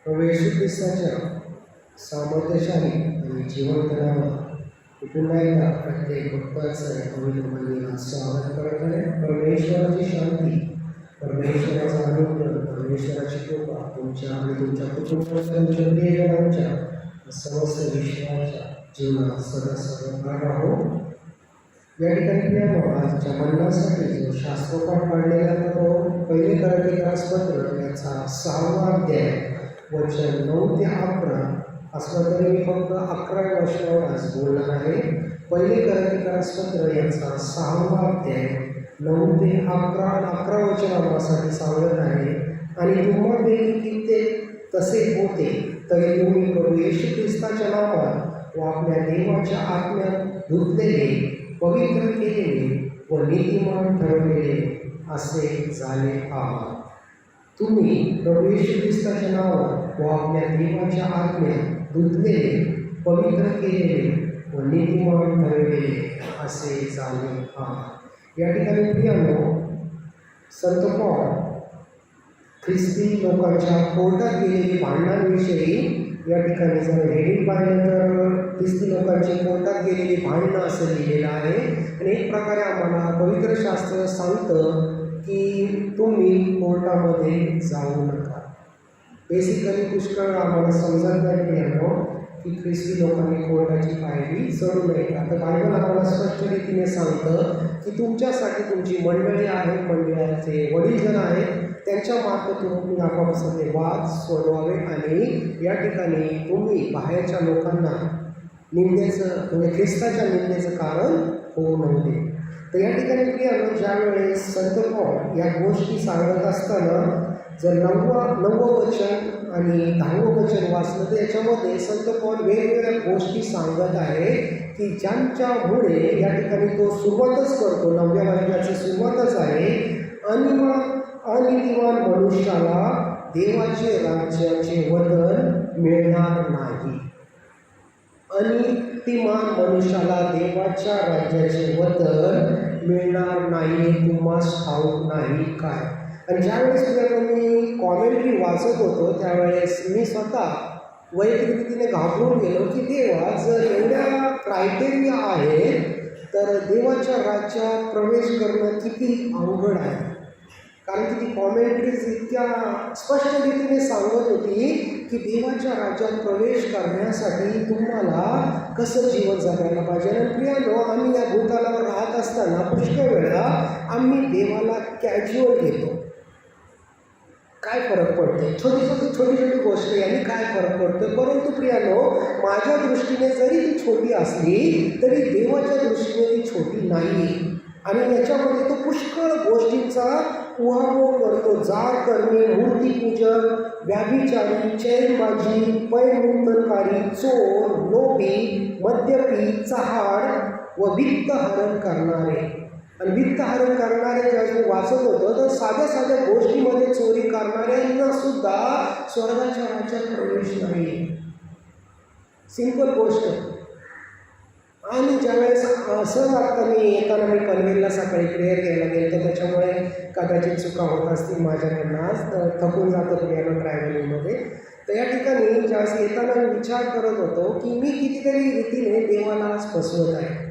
प्रभू येशू ख्रिस्ताच्या सामर्थ्यशाली आणि जिवंत नावात पुन्हा एकदा प्रत्येक भक्ताचं पवित्र मंदिरात स्वागत करत आहे. परमेश्वराची शांती, परमेश्वराचा अनुग्रह, परमेश्वराची कृपा तुमच्या आणि तुमच्या कुटुंबाच्या, तुमच्या प्रियजनांच्या, समस्त विश्वाच्या जीवनात सदा सदा राहो. या ठिकाणी आजच्या मंडळासाठी जो शास्त्रोपाठ काढलेला तो पहिले पत्र याचा 6वा अध्याय वचन 9 ते 11 असलं तरी मी फक्त 11व्या वर्षावर आज बोलणार आहे. पहिले पत्र याचा 6वा अध्याय 9 ते 11 वचन आम्हासाठी सांगत आहे. आणि तुम्हाला कित्येक तसे होते तरी तुम्ही प्रभू येशू ख्रिस्ताच्या नावात व आपल्या देवाच्या आत्म्यात धुतलेले, पवित्र केलेले व नीतिमान ठरवलेले असे झाले आहात. तुम्ही प्रभू येशू ख्रिस्ताच्या नावात व आपल्या देवाच्या आत्म्यात धुतलेले, पवित्र केलेले व नीतिमान ठरवलेले असे झाले आहात. या ठिकाणी प्रियानो, संत पौल ख्रिस्ती लोकांच्या कोर्टात गेलेली भांडणांविषयी या ठिकाणी जर हेडिंग पाहिलं तर ख्रिस्ती लोकांची कोर्टात गेलेली भांडणं असं लिहिलेलं आहे. आणि एक प्रकारे आम्हाला पवित्र शास्त्र सांगतं की तुम्ही कोर्टामध्ये जाऊ नका. बेसिकली पुष्कळ आम्हाला समजत नाही की ख्रिस्ती लोकांनी कोर्टाची पायरी चढू नये. आता बायबल आम्हाला स्पष्ट रीतीने सांगतं की तुमच्यासाठी तुमची मंडळी आहेत, मंडळाचे वडीलजन आहेत, त्यांच्या मार्फत तुम्ही आपापसातले वाद सोडवावे आणि या ठिकाणी तुम्ही बाहेरच्या लोकांना निंदेचं म्हणजे ख्रिस्ताच्या निंदेचं कारण होऊ नये. तर या ठिकाणी प्रियानो, ज्यावेळेस संत पौल या गोष्टी सांगत असताना जर 9वं वचन आणि 10वं वचन वाचलं तर याच्यामध्ये संत पौल वेगवेगळ्या गोष्टी सांगत आहे की ज्यांच्यामुळे या ठिकाणी तो सुरुवातच करतो. 9व्या वाक्याची सुरुवातच आहे, अनितिमान मनुष्याला देवाचे राज्याचे वतन मिळणार नाही. अनितिमान मनुष्याला देवाच्या राज्याचे वतन मिळणार नाही, तुम्हास ठाऊक नाही काय. आणि ज्यावेळेस मी कॉमेंट्री वाचत होतो त्यावेळेस मी स्वतः वैयक्तिक रीतीने घाबरून गेलो की देवा, जर एवढ्या क्रायटेरिया आहेत तर देवाच्या राज्यात प्रवेश करणं किती अवघड आहे. कारण की ती कॉमेंट्रीज इतक्या स्पष्ट रीतीने सांगत होती की देवाच्या राज्यात प्रवेश करण्यासाठी तुम्हाला कसं जीवन जगायला पाहिजे. आणि प्रियानो, आम्ही या भूतलावर राहत असताना पुष्कळ वेळा आम्ही देवाला कॅज्युअल घेतो. काय फरक पडते, छोटी गोष्ट याने काय फरक पडतो. परंतु प्रियानो, माझ्या दृष्टीने जरी ती छोटी असली तरी देवाच्या दृष्टीने ती छोटी नाही. आणि याच्यामध्ये तो पुष्कळ गोष्टींचा उहापोह करतो. जार करणे, मूर्तीपूजन, व्याभिचारी, चैनबाजी, पैमुंडनकारी, चोर, लोभी, मद्यपी, चहाड व वित्तहरण करणारे. आणि वित्तहरण करणारे ज्यावेळेस मी वाचत होतो तर साध्या गोष्टीमध्ये चोरी करणाऱ्यांना सुद्धा स्वर्गाच्या राज्यात प्रवेश नाही. सिंपल गोष्ट. आणि ज्यावेळेस असं वाटतं, येताना मी पनवेलला सकाळी प्रेयर घ्यायला गेलो तर त्याच्यामुळे कदाचित चुका होत असतील माझ्याकडनं, आज थकून जातो प्रियानो ट्रॅव्हलिंगमध्ये. तर या ठिकाणी ज्यावेळेस येताना मी विचार करत होतो की मी कितीतरी रीतीने देवाला आज फसवत आहे.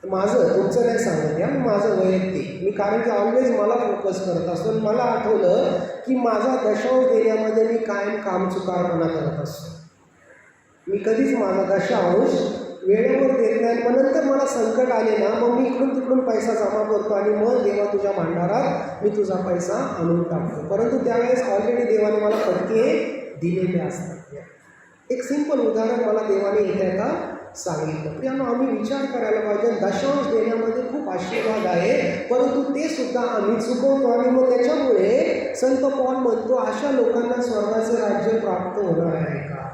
माझं तुमचं नाही सांगत या, माझं वैयक्तिक मी, कारण की ऑलवेज मला फोकस करत असतो. मला आठवलं की माझा दशांश देण्यामध्ये मी कायम कामचुकारपणा करत असतो. मी कधीच माझा दशांश वेळेवर देत नाही. मग नंतर मला संकट आले ना, मग मी इकडून तिकडून पैसा जमा करतो आणि मग देवा तुझ्या भांडारात मी तुझा पैसा आणून टाकतो. परंतु त्यावेळेस ऑलरेडी देवाने मला फटके दिलेले असतात. एक सिंपल उदाहरण मला देवाने येत्या का सांगितलं. प्रियानो, आम्ही विचार करायला पाहिजे, दशांश देण्यामध्ये खूप आशीर्वाद आहे, परंतु ते सुद्धा आम्ही चुकवतो. आणि मग त्याच्यामुळे संत पौल म्हणतो अशा लोकांना स्वर्गाचं राज्य प्राप्त होणार आहे का.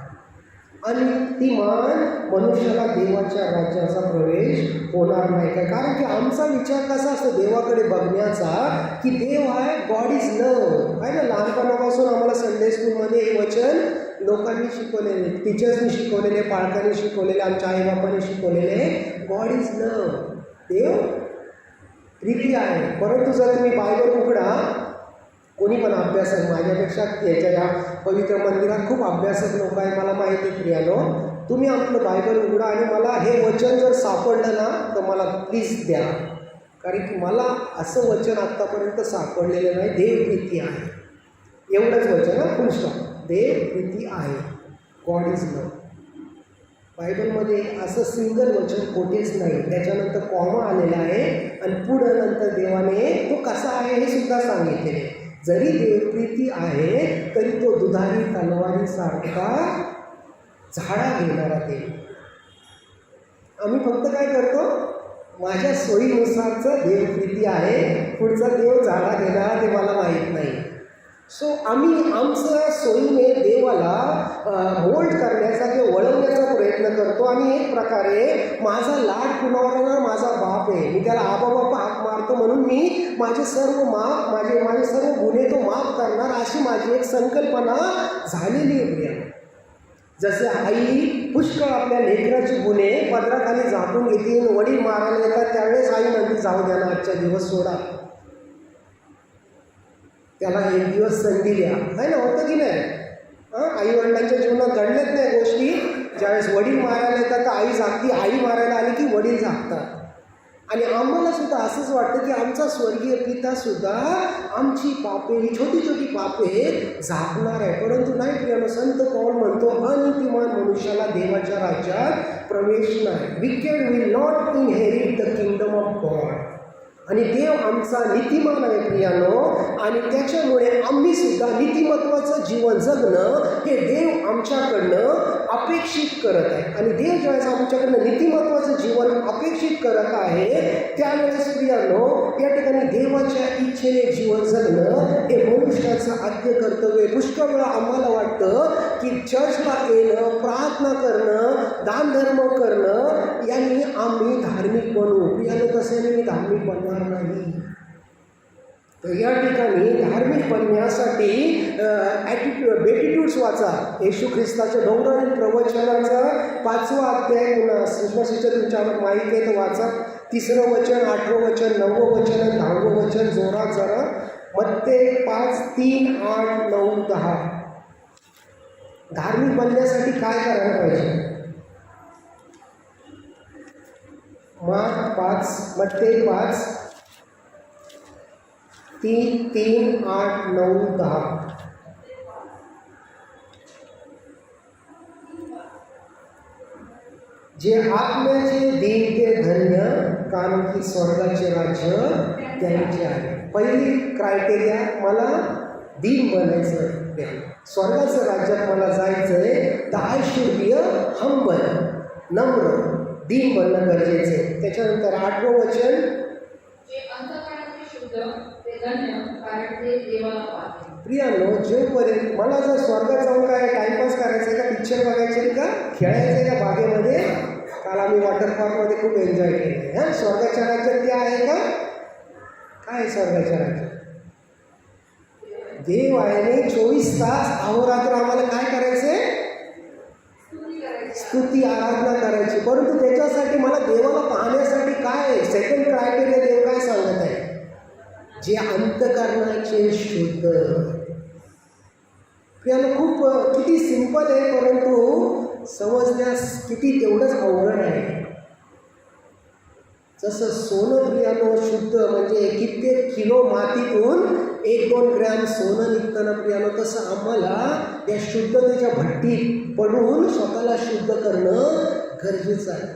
अनितिमान मनुष्याला देवाच्या राज्याचा प्रवेश होणार नाही का. कारण की आमचा विचार कसा असतो देवाकडे बघण्याचा की देव आहे, गॉड इज लव्ह आहे ना. लहानपणापासून आम्हाला संडे स्कूलमध्ये हे वचन लोकांनी शिकवलेले, टीचर्सनी शिकवलेले, पालकांनी शिकवलेले, आमच्या आईबापांनी शिकवलेले, गॉड इज लव्ह, देव प्रीती आहे. परंतु जर तुम्ही बायबल उघडा कोणी पण अभ्यासक, माझ्यापेक्षा याच्या या पवित्र मंदिरात खूप अभ्यासक लोक आहे, मला माहिती आहे प्रियानो. तुम्ही आपलं बायबल उघडा आणि मला हे वचन जर सापडलं ना तर मला प्लीज द्या, कारण की मला असं वचन आत्तापर्यंत सापडलेलं नाही. देवप्रीती आहे, एवढंच वचन आहे, फुल स्टॉप. देवप्रीती आहे, गॉड इज लव्ह. बायबलमध्ये असं सिंगल वचन कोठेच नाही, त्याच्यानंतर कॉमा आलेला आहे आणि पुढं नंतर देवाने तो कसा आहे हे सुद्धा सांगितलेले. जरी देवप्रीती आहे तरी तो दुधारी तलवारीसारखा झाडा घेणारा देव. आम्ही फक्त काय करतो, माझ्या सोयीनुसारचं देवप्रीती आहे, पुढचा देव झाडा घेणारा ते मला माहीत नाही. सो आम्ही आमच्या सोयीने देवाला मोल्ड करण्याचा किंवा वळवण्याचा प्रयत्न करतो. आणि एक प्रकारे माझा लाड कुणावर, माझा बाप आहे, मी त्याला आबा बापा हाक मारतो म्हणून मी माझे सर्व माफ, माझे सर्व गुन्हे तो माफ करणार, अशी माझी एक संकल्पना झालेली आहे प्रिया. जसे आई पुष्कळ आपल्या लेकराचे गुन्हे पदराखाली झाकून घेते, वडील मारायला येतात त्यावेळेस आई म्हणते जाऊ द्या ना, आजच्या दिवस सोडा, त्याला एक दिवस संधी द्या, आहे ना, होतं की नाही? आईवडिलांच्या जीवनात घडल्याच नाही गोष्टी. ज्यावेळेस वडील मारायला येतात तर आई जागती, आई मारायला आली की वडील जागतात. आणि आम्हाला सुद्धा असंच वाटतं की आमचा स्वर्गीय पितासुद्धा आमची पापे, ही छोटी छोटी पापे झाकणार आहे. परंतु नाही प्रियानो, संत पौल म्हणतो अनीतिमान मनुष्याला देवाच्या राज्यात प्रवेश नाही. Wicked will not inherit the kingdom of God. आणि देव आमचा नीतिमान आहे प्रियानो, आणि त्याच्यामुळे आम्ही सुद्धा नीतिमत्वाचं जीवन जगणं हे देव आमच्याकडनं अपेक्षित करत आहे. आणि देव ज्यावेळेस आमच्याकडनं नीतिमत्वाचं जीवन अपेक्षित करत आहे त्यावेळेस प्रियानो या ठिकाणी देवाच्या इच्छेने जीवन जगणं हे मनुष्याचं आद्य कर्तव्य. पुष्कळ वेळा आम्हाला वाटतं की चर्चला येणं, प्रार्थना करणं, दानधर्म करणं यांनी आम्ही धार्मिक बनू. प्रियानो तसं मी धार्मिक बनणार नाही. तर या ठिकाणी धार्मिक बनण्यासाठी बेटिट्यूड्स वाचा, येशू ख्रिस्ताच्या डोंगरावरील प्रवचनाचा 5वा अध्याय, सुषमाशीच्या तुमच्यावर माहिती आहे तर वाचा. 3रं वचन, 8वं वचन, 9वं वचन आणि 10वं वचन जोरात जरा. मत्ते 5, 3, 8, 9, 10. धार्मिक बनण्यासाठी काय करायला पाहिजे? मत्ते 5, 3, 8, 9, 10. जे आत्म्याचे देईल ते धन्य, कारण की स्वर्गाचे राज्य त्यांचे आहे. पहिली क्रायटेरिया, मला दीन बनायचं, स्वर्गाचं राज्यात मला जायचं आहे, तर I should be a humble, नम्र, दीन बनणं गरजेचं आहे. त्याच्यानंतर 8वं वचन, प्रियानो जोपर्यंत मला जर स्वर्गात जाऊन काय टाइमपास करायचं आहे का, पिक्चर बघायचे आहे का, खेळायचं आहे का बागेमध्ये, काल आम्ही वॉटर पार्कमध्ये खूप एन्जॉय केलं आहे. स्वर्गाच्या राज्यात ते आहे का? काय स्वर्गाच्या राज्यात देव आहे. 24 तास अहोरात्र आम्हाला काय करायचं आहे? स्तुती आराधना करायची. परंतु त्याच्यासाठी मला देवाला पाहण्यासाठी काय, सेकंड क्रायटेरिया देव काय सांगत आहे? जे अंतःकरणाचे शुद्ध. प्रियानो खूप किती सिंपल आहे, परंतु समजण्यास किती तेवढंच अवघड आहे. जसं सोनं प्रियानो शुद्ध म्हणजे कित्येक किलो मातीतून 1-2 ग्रॅम सोनं निघताना प्रियानो, तसं आम्हाला या शुद्धतेच्या भट्टीत पडून स्वतःला शुद्ध करणं गरजेचं आहे.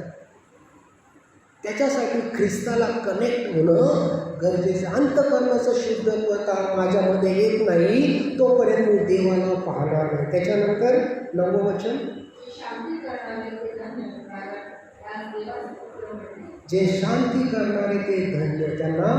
त्याच्यासाठी ख्रिस्ताला कनेक्ट होणं गरजेचं. अंतःकरणाचं शुद्धत्वता माझ्यामध्ये येत नाही तोपर्यंत मी देवाला पाहणार नाही. त्याच्यानंतर 9वं वचन, जे शांती करणारे ते धन्य, त्यांना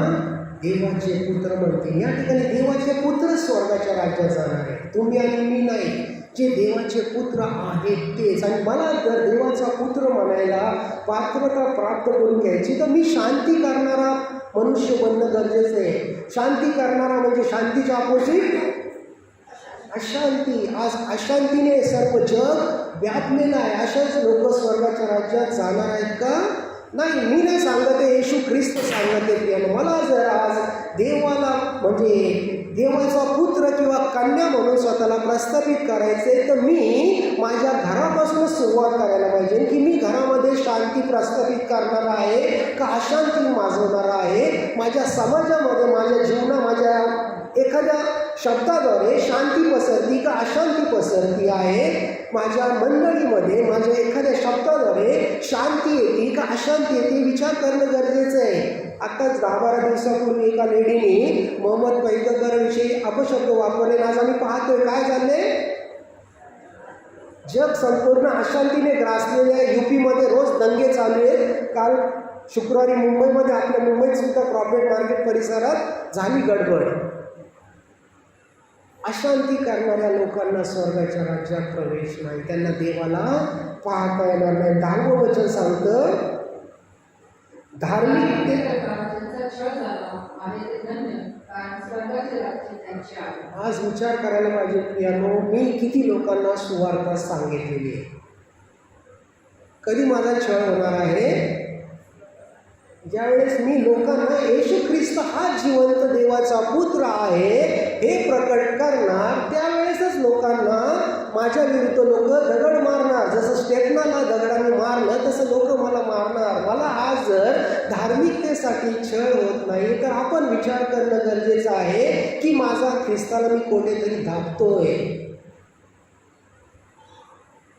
देवाचे पुत्र म्हणते. या ठिकाणी देवाचे पुत्र स्वर्गाच्या राज्यात जाणार आहे, तुम्ही आणि मी नाही. जे देवाचे पुत्र आहेत तेच. आणि मला जर देवाचा पुत्र म्हणायला पात्रता प्राप्त करून घ्यायची तर मी शांती करणारा मनुष्य बनणं गरजेचं आहे. शांती करणारा म्हणजे शांतीच्या अपोजिट अशांती. आज अशांतीने सर्व जग व्यापलेलं आहे. अशाच लोक स्वर्गाच्या राज्यात जाणार आहेत का? नाही. मी नाही सांगत आहे, येशू ख्रिस्त सांगत आहे. मला जर आज देवाला म्हणजे देवाचा पुत्र किंवा कन्या म्हणून स्वतःला प्रस्थापित करायचे, तर मी माझ्या घरापासूनच सुरुवात करायला पाहिजे की मी घरामध्ये शांती प्रस्थापित करणार आहे का अशांती माजवणार आहे. माझ्या समाजामध्ये, माझ्या जीवनात, माझ्या एखाद्या शब्दाद्वारे शांती पसरती का अशांती पसरती आहे. माझ्या मंडळीमध्ये माझ्या एखाद्या शब्दाद्वारे शांती येते का अशांती येते, विचार करणं गरजेचं आहे. आत्ताच 10-12 दिवसापूर्वी एका लेडीने मोहम्मद पैगंबराविषयी अपशब्द वापरले. आज आम्ही पाहतोय काय झाले, जग संपूर्ण अशांतीने ग्रासलेल्या यूपीमध्ये रोज दंगे चालू आहेत. काल शुक्रवारी मुंबईमध्ये, आपल्या मुंबईत सुद्धा प्रॉफिट मार्केट परिसरात झाली गडबड. अशांती करणाऱ्या लोकांना स्वर्गाच्या राज्यात प्रवेश नाही, त्यांना देवाला पाहता येणार नाही. 10वं वचन सांगतं, धार्मिक आज विचार करायला पाहिजे प्रियानो, मी किती लोकांना सुवार्ता सांगितलेली आहे. कधी माझा छळ होणार आहे ज्यावेळेस मी लोकांना येशू ख्रिस्त हा जिवंत देवाचा पुत्र आहे हे प्रकट करणार, त्यावेळेसच लोकांना माझ्या विरुद्ध लोक दगड मारणार. जसं स्टेफनाला दगडाने मारलं तसं लोक मला मारणार. मला आज जर धार्मिकतेसाठी छळ होत नाही तर आपण विचार करणं गरजेचं आहे की माझा ख्रिस्ताला मी कुठेतरी दाबतोय.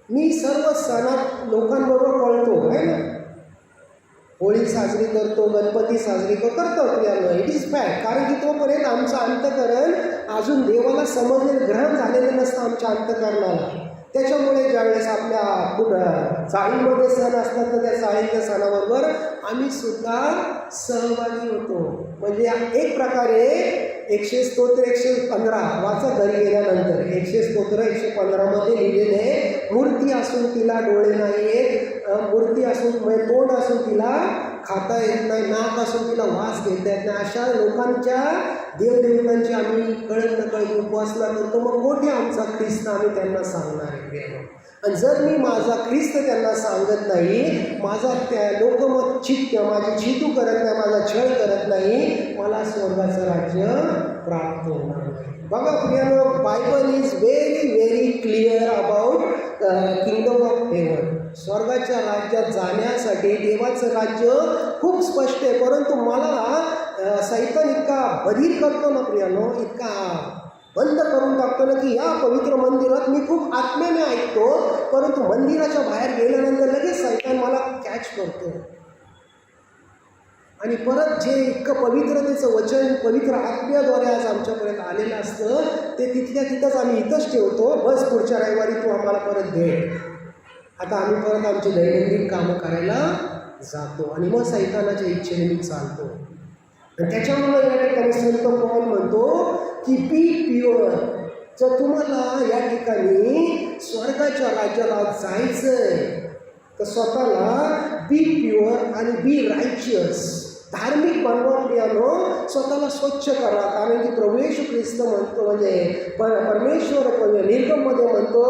मी सर्व सणात लोकांबरोबर कळतो आहे ना, होळी साजरी करतो, गणपती साजरी करतो प्रियानो, इट इज फॅक्ट. कारण की तोपर्यंत आमचं अंतःकरण अजून देवाला समजले, ग्रहण झालेलं नसतं आमच्या अंतःकरणाला. त्याच्यामुळे ज्यावेळेस आपल्या चाळीमध्ये सण असतात तर त्या चाळीच्या सणाबरोबर आम्ही सुद्धा सहभागी होतो. म्हणजे एक प्रकारे 100 स्तोत्र 115 वाचा घरी गेल्यानंतर. 100 स्तोत्र 115 लिहिलेले, मूर्ती असून तिला डोळे नाही आहेत, मूर्ती असून म्हणजे तोंड असून तिला खाता येत नाही, नाक असून तिला वास घेता येत नाही, अशा लोकांच्या देवदेवतांची आम्ही कळत नकळत उपासना करतो. मग मोठे आमचा ख्रिस्त आम्ही त्यांना सांगणार आहे. आणि जर मी माझा ख्रिस्त त्यांना सांगत नाही, माझा त्या लोक मग माझी चितू करत नाही, माझा छळ करत नाही, मला स्वर्गाचं राज्य प्राप्त होणार नाही. बघा प्रियानो, Bible is very clear about kingdom of heaven. स्वर्गाच्या राज्यात जाण्यासाठी देवाचं राज्य खूप स्पष्ट आहे. परंतु मला सैतान इतका बधीर करतो ना प्रियानो, इतका बंद करून टाकतो ना की या पवित्र मंदिरात मी खूप आत्म्याने ऐकतो, परंतु मंदिराच्या बाहेर गेल्यानंतर लगेच सैतान मला कॅच करतो. आणि परत जे इतकं पवित्रतेचं वचन पवित्र आत्म्याद्वारे आज आमच्यापर्यंत आलेलं असतं ते तिथल्या तिथंच आम्ही इथंच ठेवतो. बस पुढच्या रविवारी तू आम्हाला परत भेट. आता आम्ही परत आमची दैनंदिन कामं करायला जातो आणि मग सैतानाच्या इच्छेने मी चालतो. त्याच्यामुळे या ठिकाणी संत पौल म्हणतो की बी प्युअर. जर तुम्हाला या ठिकाणी स्वर्गाच्या राज्याला जायचंय तर स्वतःला बी प्युअर आणि बी रायचियस, धार्मिक बनवा प्रियानो, स्वतःला स्वच्छ करा. कारण की प्रभू येशू ख्रिस्त म्हणतो, म्हणजे परमेश्वर निर्गममध्ये म्हणतो,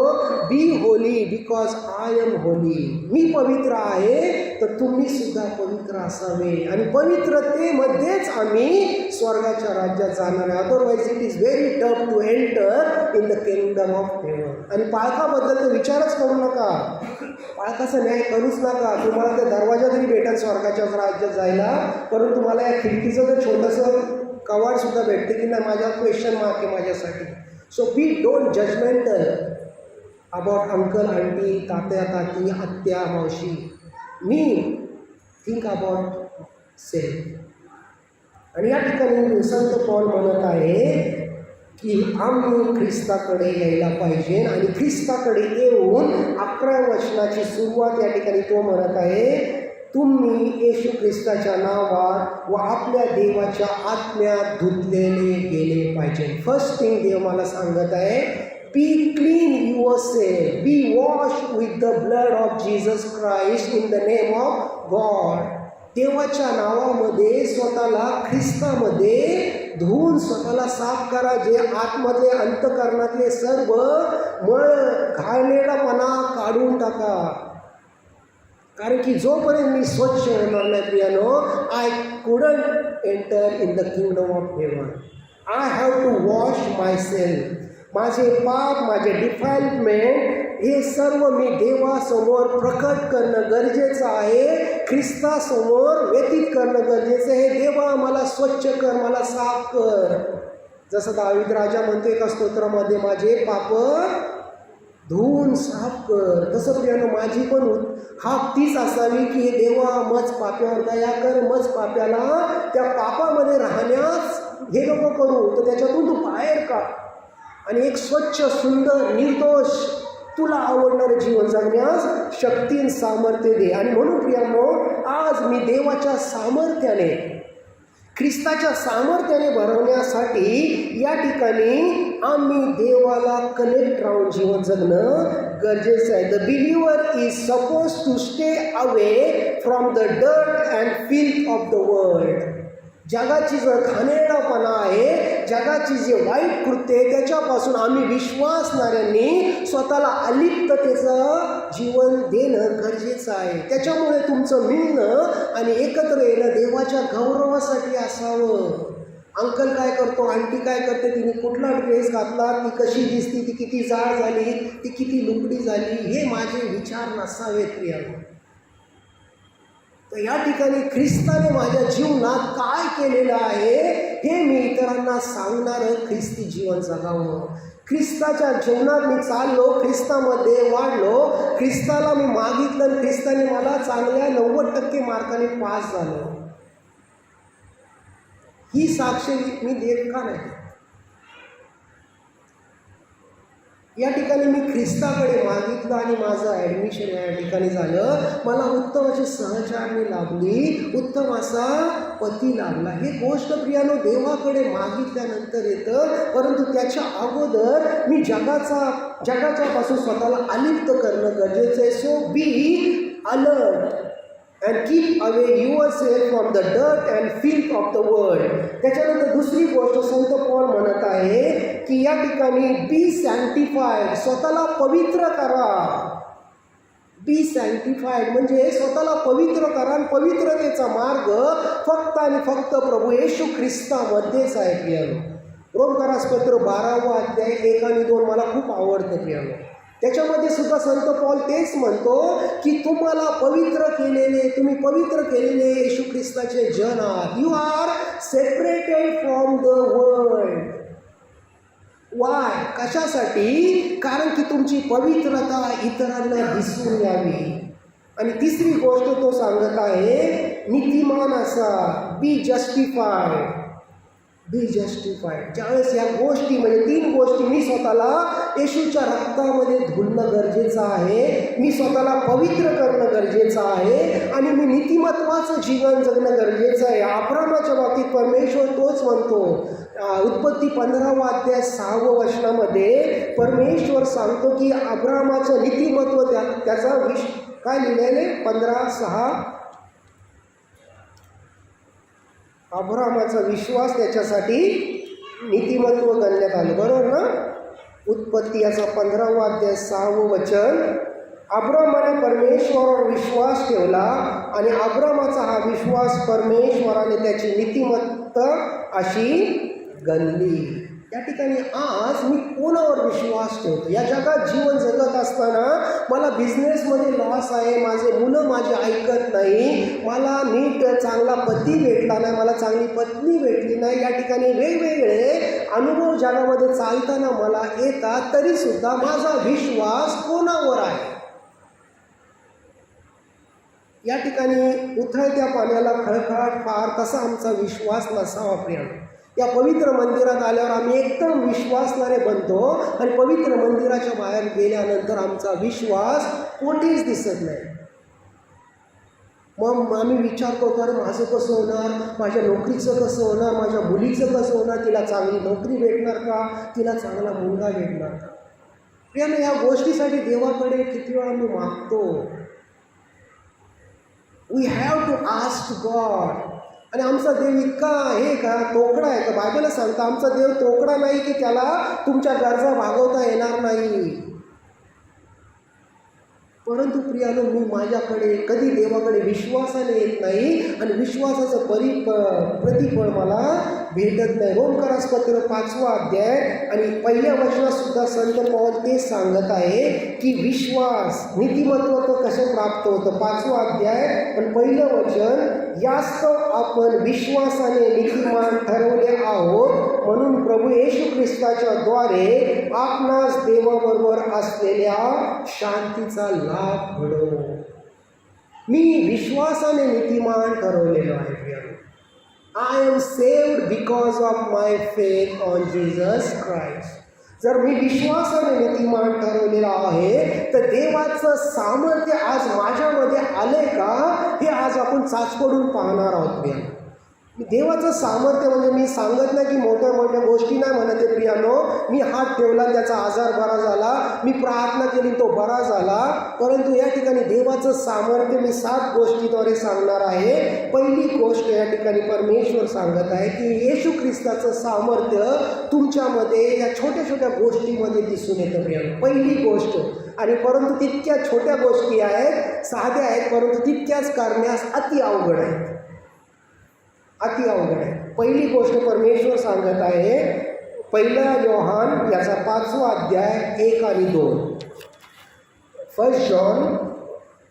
be holy because I am holy. मी पवित्र आहे तर तुम्ही सुद्धा पवित्र असावे. आणि पवित्रतेमध्येच आम्ही स्वर्गाच्या राज्यात जाणार आहे. Otherwise it is very tough to enter in the kingdom of heaven. आणि पाळकाबद्दल तर विचारच करू नका, पाळकाचा न्याय करूच नका. तुम्हाला ते दरवाजा तरी भेटेल स्वर्गाच्या राज्यात जायला, परंतु मला या खिडकीचं तर छोटंसं कवाडसुद्धा भेटते की नाही, माझ्या क्वेश्चन मार्क आहे माझ्यासाठी. So be don't judgmental about uncle aunty, तात्या ताती, आत्या मावशी. मी थिंक अबाउट सेल्फ. आणि या ठिकाणी संत पौल म्हणत आहे की आम्ही ख्रिस्ताकडे यायला पाहिजे. आणि ख्रिस्ताकडे येऊन 11व्या वचनाची सुरुवात या ठिकाणी तो म्हणत आहे, तुम्ही येशू ख्रिस्ताच्या नावात व आपल्या देवाच्या आत्म्यात धुतलेले गेले पाहिजे. फर्स्ट थिंग देव मला सांगत आहे, be clean yourself, be wash with the blood of Jesus Christ in the name of God. देवाच्या नावामध्ये स्वतःला ख्रिस्तामध्ये धुवून स्वतःला साफ करा. जे आतमधले अंतःकरणातले सर्व मळ घाणेरडापणा काढून टाका. कारण की जोपर्यंत मी स्वच्छ होणार नाही प्रियानो, I couldn't enter in the kingdom of heaven. I have to wash my self. माझे पाप, माझे डिफाईलमेंट हे सर्व मी देवासमोर प्रकट करणं गरजेचं आहे, ख्रिस्तासमोर व्यतीत करणं गरजेचं आहे. देवा मला स्वच्छ कर, मला साफ कर. जसं दावीद राजा म्हणतो एका स्तोत्रामध्ये, माझे पाप धुवून साफ कर. तसं प्रियानो माझी पण हाक तीच असावी की देवा मज पाप्यावर दया कर, मज पाप्याला त्या पापामध्ये राहण्यास हे नको करू, तर त्याच्यातून तू बाहेर का आणि एक स्वच्छ, सुंदर, निर्दोष, तुला आवडणारं जीवन जगण्यास शक्ती आणि सामर्थ्य दे. आणि म्हणून प्रियानो आज मी देवाच्या सामर्थ्याने, ख्रिस्ताच्या सामर्थ्याने भरवण्यासाठी या ठिकाणी आम्ही देवाला कनेक्ट राहून जीवन जगणं गरजेचं आहे. The believer is suppose to stay away from the dirt and filth of the world. जगाची जो घाणेरडापणा आहे, जगाची जे वाईट कृत्य आहे, त्याच्यापासून आम्ही विश्वासणाऱ्यांनी स्वतःला अलिप्ततेचं जीवन देणं गरजेचं आहे. त्याच्यामुळे तुमचं मिळणं आणि एकत्र येणं देवाच्या गौरवासाठी असावं. अंकल काय करतो, आंटी काय करते, तिने कुठला ड्रेस घातला, ती कशी दिसती, ती किती जाड झाली, ती किती लुकडी झाली, हे माझे विचार नसावेत प्रियानो. तर या ठिकाणी ख्रिस्ताने माझ्या जीवनात काय केलेलं आहे हे मी इतरांना सांगणारं ख्रिस्ती जीवन जगावं. ख्रिस्ताच्या जीवनात मी चाललो, ख्रिस्तामध्ये वाढलो, ख्रिस्ताला मी मागितलं आणि ख्रिस्ताने मला चांगल्या 90% मार्काने पास झालो. ही साक्ष मी देत का नाही? या ठिकाणी मी ख्रिस्ताकडे मागितलं आणि माझं ॲडमिशन या ठिकाणी झालं. मला उत्तम अशी सहचारणी लाभली, उत्तम असा पती लाभला. ही गोष्ट प्रियानो देवाकडे मागितल्यानंतर येतं, परंतु त्याच्या अगोदर मी जगाच्यापासून स्वतःला अलिप्त करणं गरजेचं आहे. So be alert and keep away yourself from the dirt and filth of the world. त्याच्यानंतर दुसरी गोष्ट संत पौल म्हणत आहे की या ठिकाणी बी सॅन्टिफाईड, स्वतःला पवित्र करा. बी सॅन्टिफाईड म्हणजे स्वतःला पवित्र करा, आणि पवित्रतेचा मार्ग फक्त आणि फक्त प्रभू येशू ख्रिस्तामध्येच आहे प्रियानो. रोमकरासपत्र 12वा अध्याय 1 आणि 2 मला खूप आवडतं प्रियानो. त्याच्यामध्ये सुद्धा संत पौल तेच म्हणतो की तुम्हाला पवित्र केलेले, तुम्ही पवित्र केलेले येशू ख्रिस्ताचे जन आहात. You are separated from the world. Why? कशासाठी? कारण की तुमची पवित्रता इतरांना दिसून यावी. आणि तिसरी गोष्ट तो सांगत आहे, नीतिमान असा. बी जस्टिफाईड. बी जस्टिफाईड. ज्यावेळेस या गोष्टी म्हणजे 3 गोष्टी, मी स्वतःला येशूच्या रक्तामध्ये धुणं गरजेचं आहे, मी स्वतःला पवित्र करणं गरजेचं आहे, आणि मी नीतिमत्वाचं जीवन जगणं गरजेचं आहे. अब्रामाच्या बाबतीत परमेश्वर तोच म्हणतो. उत्पत्ती 15वा अध्याय 6व्या वचनामध्ये परमेश्वर सांगतो की अब्रामाचं नीतिमत्व, त्याचा काय लिहिलेले 15:6, अब्रामाचा विश्वास त्याच्यासाठी नीतिमत्व गणण्यात आलं. बरोबर ना? उत्पत्ती याचा 15वा अध्याय 6वं वचन, अब्रामाने परमेश्वरावर विश्वास ठेवला आणि अब्रामाचा हा विश्वास परमेश्वराने त्याची नीतिमत्ता अशी गणली. या ठिकाणी आज मी कोणावर विश्वास ठेवतो? या जगात जीवन जगत असताना मला बिझनेसमध्ये लॉस आहे, माझे मुलं माझे ऐकत नाही, मला नीट चांगला पती भेटला नाही, मला चांगली पत्नी भेटली नाही, या ठिकाणी वेगवेगळे अनुभव जगामध्ये चालताना मला येतात, तरीसुद्धा माझा विश्वास कोणावर आहे? या ठिकाणी उथळत्या पाण्याला खळखळाट फार, तसा आमचा विश्वास नसावा प्रियानो. या पवित्र मंदिरात आल्यावर आम्ही एकदम विश्वासणारे बनतो, आणि पवित्र मंदिराच्या बाहेर गेल्यानंतर आमचा विश्वास कोठेच दिसत नाही. मग आम्ही विचार करतो, अरे माझं कसं होणार, माझ्या नोकरीचं कसं होणार, माझ्या मुलीचं कसं होणार, तिला चांगली नोकरी भेटणार का, तिला चांगला मुलगा भेटणार का? प्रियानो, या गोष्टीसाठी देवाकडे किती वेळा आम्ही मागतो. We have to ask God. आणि आमचा देव इतका हे का तोकडा आहे का? बायबलला सांगता आमचा देव तोकडा नाही की त्याला तुमच्या गरजा भागवता येणार नाही. परंतु प्रियानो, मी माझ्याकडे कधी देवाकडे विश्वासाने येत नाही आणि विश्वासाचं प्रतिफळ मला भेटत नाही. रोमकरासपत्र 5वा अध्याय आणि 1ल्या वचनात सुद्धा संत पौल तेच सांगत आहे की विश्वास नीतिमत्व तर कसं प्राप्त होतं. 5वा अध्याय आणि 1लं वचन, यास्तव आपण विश्वासाने नीतिमान ठरवले आहोत म्हणून प्रभू येशू ख्रिस्ताच्या द्वारे आपणास देवाबरोबर असलेल्या शांतीचा लाभ घडो. मी विश्वासाने नीतिमान ठरवलेलो आहे प्रियानो. I am saved because of my faith on Jesus Christ. जर मी विश्वासाने नीतिमान ठरवलेला आहे तर देवाचं सामर्थ्य आज माझ्यामध्ये आले का हे आज आपण चाचपडून पाहणार आहोत प्रियानो. देवाचं सामर्थ्य म्हणजे मी सांगत नाही की मोठ्या मोठ्या गोष्टी नाही म्हणत आहे प्रियानो. मी हात ठेवला त्याचा आजार बरा झाला, मी प्रार्थना केली तो बरा झाला, परंतु या ठिकाणी देवाचं सामर्थ्य मी 7 गोष्टीद्वारे सांगणार आहे. पहिली गोष्ट या ठिकाणी परमेश्वर सांगत आहे की येशू ख्रिस्ताचं सामर्थ्य तुमच्यामध्ये या छोट्या छोट्या गोष्टीमध्ये दिसून येतं प्रियानो. पहिली गोष्ट, आणि परंतु तितक्या छोट्या गोष्टी आहेत, साध्या आहेत, परंतु तितक्याच करण्यास अति अवघड आहेत, अति अवघड आहे. पहिली गोष्ट परमेश्वर सांगत आहे 1 योहान याचा 5वा अध्याय 1 आणि 2. 1 जॉन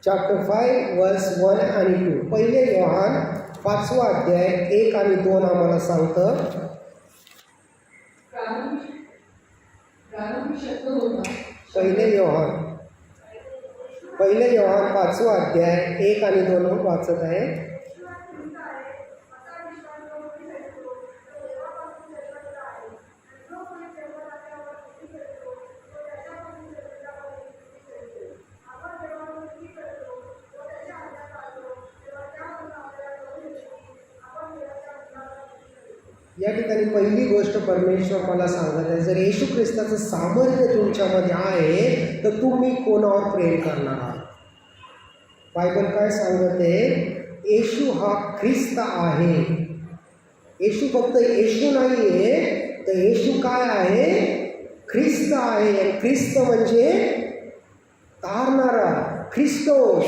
चॅप्टर 5 वर्स 1 आणि 2. 1 योहान 5वा अध्याय 1 आणि 2 आम्हाला सांगतं. पहिले योहान 5वा अध्याय 1 आणि 2 वाचत आहे. या ठिकाणी पहिली गोष्ट परमेश्वर मला सांगत आहे, जर येशू ख्रिस्ताचं सामर्थ्य तुमच्यामध्ये आहे तर तुम्ही कोणावर प्रेम करणार आहात. बायबल काय सांगत आहे, येशू हा ख्रिस्त आहे. येशू फक्त येशू नाही आहे, तर येशू काय आहे, ख्रिस्त आहे. ख्रिस्त म्हणजे तारणारा, ख्रिस्तोस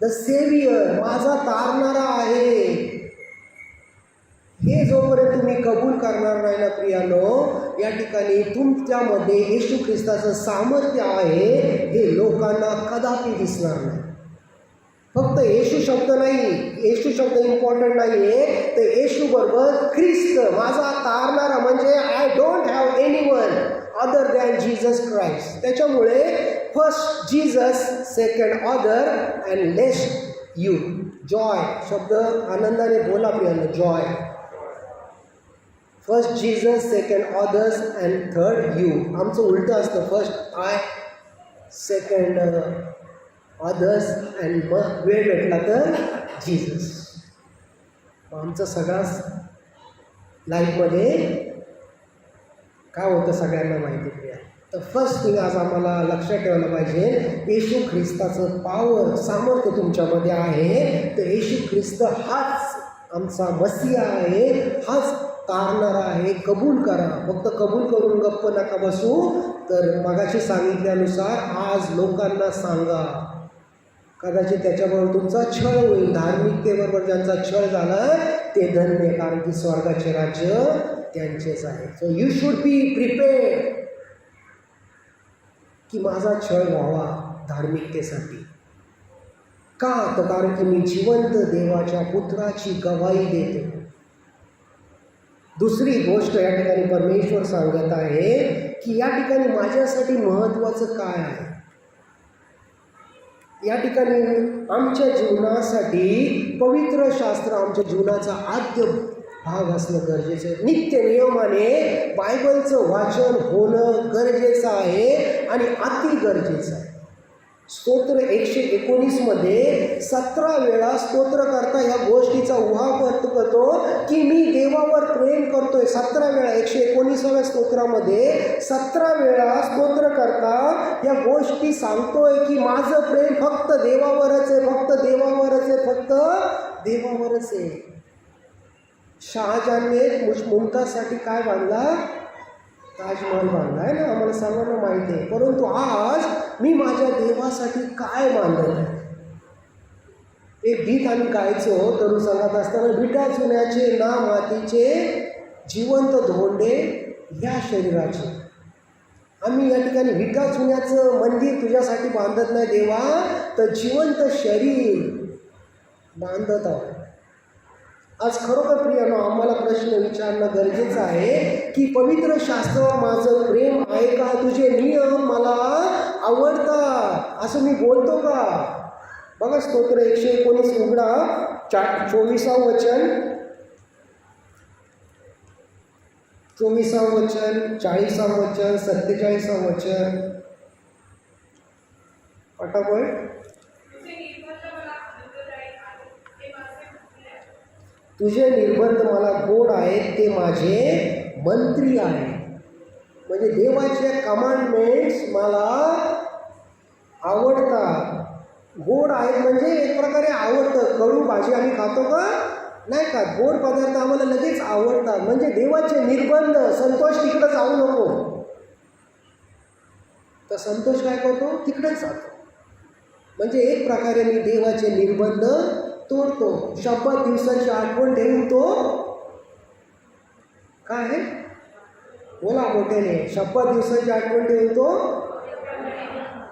द सेवियर, माझा तारणारा आहे. हे जोपर्यंत तुम्ही कबूल करणार नाही ना प्रियानो, या ठिकाणी तुमच्यामध्ये येशू ख्रिस्ताचं सामर्थ्य आहे हे लोकांना कदापि दिसणार नाही. फक्त येशू शब्द नाही, येशू शब्द इम्पॉर्टंट नाही आहे, तर येशू बरोबर ख्रिस्त, माझा तारणारा, म्हणजे I don't have anyone other than Jesus Christ. त्याच्यामुळे first Jesus, second other and least you. Joy शब्द आनंदाने बोला प्रियानो, joy. First Jesus, second others and third you. आमचं उलटं असतं, first I, second others and मग वेळ भेटला तर जीसस. आमचं सगळ्याच लाईफमध्ये काय होतं सगळ्यांना माहिती आहे. तर फर्स्ट थिंग आज आम्हाला लक्षात ठेवायला पाहिजे, येशू ख्रिस्ताचं पावर, सामर्थ्य तुमच्यामध्ये आहे. तर येशू ख्रिस्त हाच आमचा मसीहा आहे, हाच तारणारा आहे. कबूल करा, फक्त कबूल करून गप्प नका बसू. तर मगाशी सांगितल्यानुसार आज लोकांना सांगा, कदाचित त्याच्याबरोबर तुमचा छळ होईल. धार्मिकतेबरोबर ज्यांचा छळ झाला ते धन्य, कारण की स्वर्गाचे राज्य त्यांचेच आहे. So you should be prepared की माझा छळ व्हावा धार्मिकतेसाठी. का? तर कारण की मी जिवंत देवाच्या पुत्राची गवाही देतो. दुसरी गोष्ट या ठिकाणी परमेश्वर सांगत आहे की या ठिकाणी माझ्यासाठी महत्त्वाचं काय आहे. या ठिकाणी आमच्या जीवनासाठी पवित्र शास्त्र आमच्या जीवनाचा आद्य भाग असणं गरजेचं आहे. नित्य नियमाने बायबलचं वाचन होणं गरजेचं आहे आणि अति गरजेचं आहे. स्तोत्र 119 मध्ये 17 वेळा स्तोत्रकर्ता या गोष्टीचा उहापोह करतो की मी देवावर प्रेम करतोय. 17 वेळा 119व्या स्तोत्रामध्ये 17 वेळा स्तोत्रकर्ता या गोष्टी सांगतोय की माझं प्रेम फक्त देवावरच आहे, फक्त देवावरच आहे, फक्त देवावरच आहे. शहाजहानने मुमताजसाठी काय बांधला? ताजमहल बांधला आहे ना, आम्हाला सर्वांना माहिती आहे. परंतु आज मी माझ्या देवासाठी काय बांधत आहे? एक गीत आम्ही गायचो तरुण संघात असताना, विटा चुन्याचे ना मातीचे जिवंत धोंडे ह्या शरीराचे. आम्ही या ठिकाणी विटा चुन्याचं मंदिर तुझ्यासाठी बांधत नाही देवा, तर जिवंत शरीर बांधत आहोत. आज खरोखर प्रियानो, आम्हाला प्रश्न विचारणं गरजेचं आहे की पवित्र शास्त्रावर माझं प्रेम आहे का? तुझे नियम मला आवडतात असं मी बोलतो का? बघा स्तोत्र 119 उघडा, 24 वचन, 24 वचन, 40 वचन, 47 वचन. पटापट. तुझे निर्बंध मला गोड आहेत, ते माझे मंत्री आहे. म्हणजे देवाचे कमांडमेंट्स मला आवडतात. गोड आहेत म्हणजे एक प्रकारे आवडतं. कडू भाजी आम्ही खातो का? नाही का. गोड पदार्थ आम्हाला लगेच आवडतात. म्हणजे देवाचे निर्बंध. संतोष तिकडं जाऊ नको, तर संतोष काय करतो? तिकडेच जातो. म्हणजे एक प्रकारे मी देवाचे निर्बंध तोडतो. शब्द दिवसाची आठवण ठेवून तो काय आहे? बोला मोठ्याने. शब्द दिवसाची आठवण ठेवून तो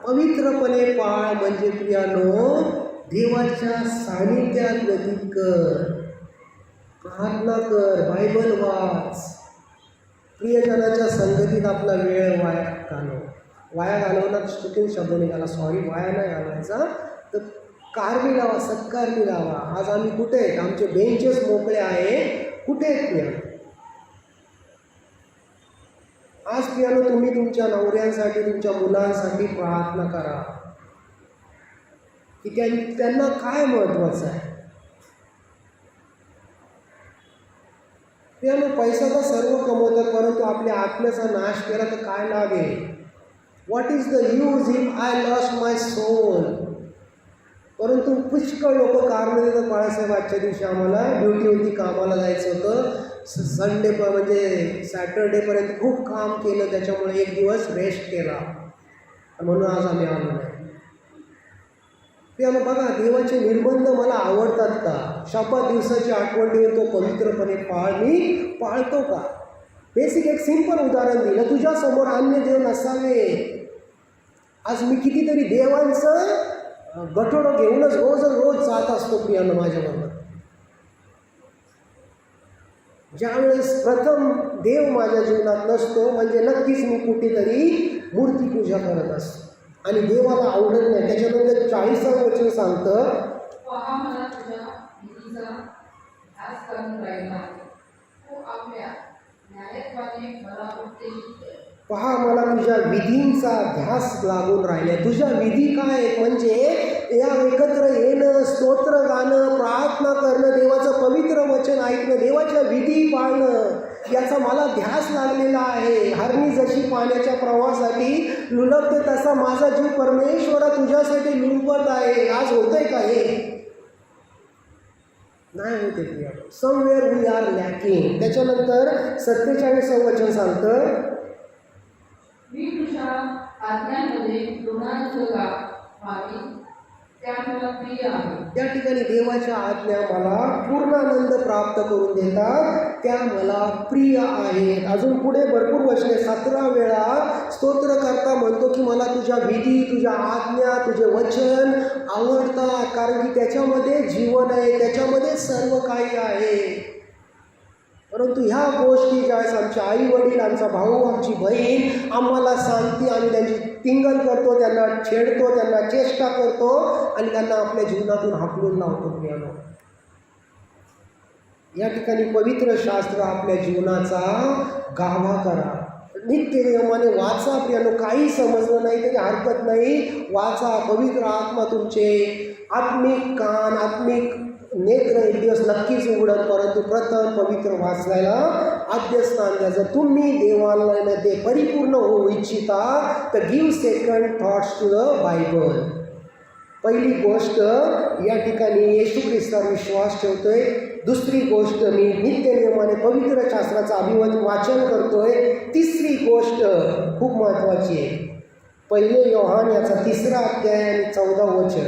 पवित्रपणे पाळ. म्हणजे प्रियानो, देवाच्या सानिध्यात व्यतीत कर, प्रार्थना कर, बायबल वाच, प्रियजनाच्या संगतीत आपला वेळ वाया घालवणार चुकीन शब्द निघाला, सॉरी, वाया नाही घालवायचा, तर कारवी लावा, सत्कारवी लावा. आज आम्ही कुठे आहेत? आमचे बेंचेस मोकळे आहे. कुठे आहेत प्रियानो? आज प्रियानो, तुम्ही तुमच्या नवऱ्यांसाठी, तुमच्या मुलांसाठी प्रार्थना करा की त्यांना काय महत्त्वाचं आहे. प्रियानो, पैसा तर सर्व कमवतात, परंतु आपल्या आत्म्याचा नाश केला तर काय लाभ आहे? What is the use if I lost my soul? परंतु पुष्कळ लोक कारण देतात. बाळासाहेब, आजच्या दिवशी आम्हाला ड्युटी होती, कामाला जायचं होतं, संडे म्हणजे सॅटर्डेपर्यंत खूप काम केलं, त्याच्यामुळे एक दिवस रेस्ट केला, म्हणून आज आम्ही आलो नाही. त्याला बघा, देवाचे निर्बंध मला आवडतात का? शब्द दिवसाची आठवण ठेवून तो पवित्रपणे पाळ. मी पाळतो का? बेसिक एक सिंपल उदाहरण दिलं. तुझ्यासमोर अन्य देव नसावे. आज मी कितीतरी देवांचं गठोडं घेऊनच रोज जात असतो प्रियानं माझ्याबरोबर. ज्यावेळेस प्रथम देव माझ्या जीवनात नसतो, म्हणजे नक्कीच मी कुठेतरी मूर्तीपूजा करत असतो आणि देवाला आवडत नाही. त्याच्यानंतर 40 वचन सांगतं, पहा मला तुझ्या विधींचा ध्यास लागून राहिला. तुझ्या विधी काय? म्हणजे या एकत्र येणं, स्तोत्र गाणं, प्रार्थना करणं, देवाचं पवित्र वचन ऐकणं, देवाच्या विधी पाळणं, याचा मला ध्यास लागलेला आहे. हरणी जशी पाण्याच्या प्रवाहासाठी लुलबते, तसा माझा जीव परमेश्वरा तुझ्यासाठी लुलबत आहे. आज होतंय का हे? नाही होते प्रिया. Somewhere we are lacking. त्याच्यानंतर 47 वचन सांगतं, मी तुझ्या आज्ञांमध्ये ऋणानुग व्हावी, त्या मला प्रिय आहे. त्या ठिकाणी देवाच्या आज्ञा मला पूर्णानंद प्राप्त करून देतात, त्या मला प्रिय आहेत. अजून पुढे भरपूर वचने, 17 वेळा स्तोत्र करता म्हणतो की मला तुझ्या विधी, तुझ्या आज्ञा, तुझे वचन आवडतात, कारण की त्याच्यामध्ये जीवन आहे, त्याच्यामध्ये सर्व काही आहे. परंतु ह्या गोष्टी ज्यावेळेस आमचे आई वडील, आमचा भाऊ, आमची बहीण आम्हाला सांगते, आम्ही त्यांची टिंगल करतो, त्यांना छेडतो, त्यांना चेष्टा करतो आणि त्यांना आपल्या जीवनातून हाकलून लावतो. प्रियानो, या ठिकाणी पवित्र शास्त्र आपल्या जीवनाचा गाभा करा, नित्य नियमाने वाचा. प्रियानो, काही समजलं नाही तरी हरकत नाही, वाचा. पवित्र आत्मा तुमचे आत्मिक कान, आत्मिक नेत्र एक दिवस नक्कीच उघडत, परंतु प्रथम पवित्र वाचायला आद्यस्थान द्या. जर तुम्ही देवालयामध्ये परिपूर्ण होऊ इच्छिता तर give second thoughts to the Bible. पहिली गोष्ट, या ठिकाणी येशू ख्रिस्तावर विश्वास ठेवतोय, दुसरी गोष्ट मी नित्य नियमाने पवित्र शास्त्राचं वाचन करतोय. तिसरी गोष्ट खूप महत्त्वाची आहे. 1 योहान याचा 3 अध्याय आणि 14 वचन.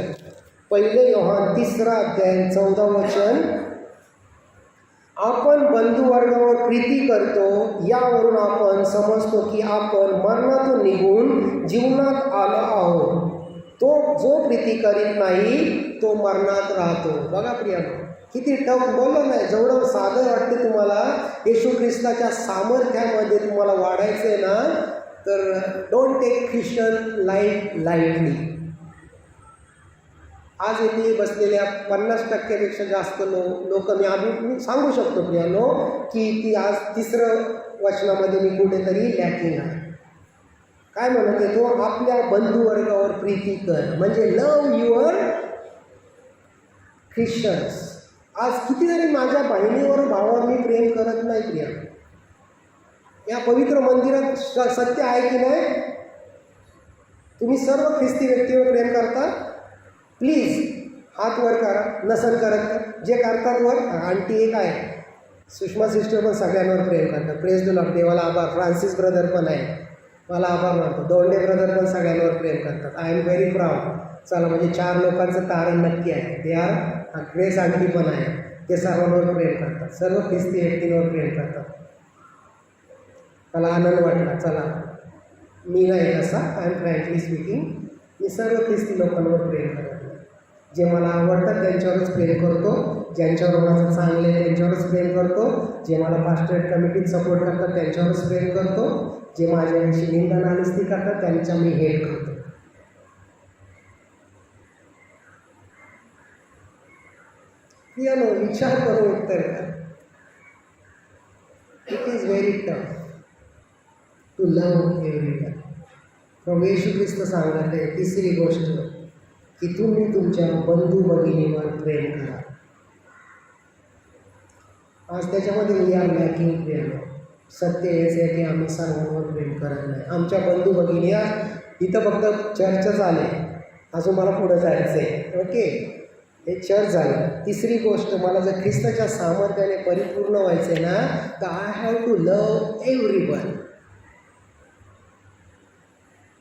1 योहान 3 अध्याय 14 वचन. आपण बंधुवर्गावर प्रीती करतो यावरून आपण समजतो की आपण मरणातून निघून जीवनात आलो आहोत. तो जो प्रीती करीत नाही तो मरणात राहतो. बघा प्रियानो, किती टफ बोललं नाही. जेवढं साधं वाटते तुम्हाला येशू ख्रिस्ताच्या सामर्थ्यामध्ये तुम्हाला वाढायचं आहे ना, तर don't take Christian life lightly. आज येथे बसलेल्या 50% जास्त लोक मी सांगू शकतो प्रियानो की ती आज 3रं वचनामध्ये मी कुठेतरी लॅकिंग आहे. काय म्हणत आहे तो? आपल्या बंधुवर्गावर प्रीती कर, म्हणजे लव युअर ख्रिश्चन्स. आज कितीतरी माझ्या बहिणीवर भावावर मी प्रेम करत नाही प्रिया. या पवित्र मंदिरात सत्य आहे की नाही? तुम्ही सर्व ख्रिस्ती व्यक्तीवर प्रेम करता? प्लीज हात वर करा. नसन करत जे करतात वर. आंटी एक आहे, सुषमा सिस्टर पण सगळ्यांवर प्रेम करतात. Praise the Lord. देवाला आभार. फ्रान्सिस ब्रदर पण आहे, मला आभार मानतो. दोंडे ब्रदर पण सगळ्यांवर प्रेम करतात. I am very proud. चला, म्हणजे 4 लोकांचं तारण नक्की आहे. ते आर ग्रेस आंटी पण आहे, ते सर्वांवर प्रेम करतात. सर्व ख्रिस्ती व्यक्तींवर प्रेम करतात. मला आनंद वाटला. चला, मी नाही तसा. आय एम फ्रँकली स्पीकिंग, मी सर्व ख्रिस्ती लोकांवर प्रेम करतो. जे मला आवडतात त्यांच्यावरच प्रेम करतो. ज्यांच्यावर माझं चांगलं आहे त्यांच्यावरच प्रेम करतो. जे मला पास्टरेट कमिटीत सपोर्ट करतात त्यांच्यावरच प्रेम करतो. जे माझ्याविषयी निंदा नालिस्ती करतात त्यांचा मी हेट करतो. विचार करून उत्तर द्या. It is very tough to love everyone. प्रभू येशू ख्रिस्त सांगत आहे 3री गोष्ट की तुम्ही तुमच्या बंधू भगिनीवर प्रेम करा. आज त्याच्यामध्ये वी आर लॅकिंग प्रेम. सत्य हेच आहे की आम्ही सर्वांवर प्रेम करत नाही. आमच्या बंधू भगिनी इथं फक्त चर्च झाले, अजून मला पुढं जायचं आहे. ओके, हे चर्च झालं. 3री गोष्ट, मला जर ख्रिस्ताच्या सामर्थ्याने परिपूर्ण व्हायचं आहे ना, तर I have to love everyone.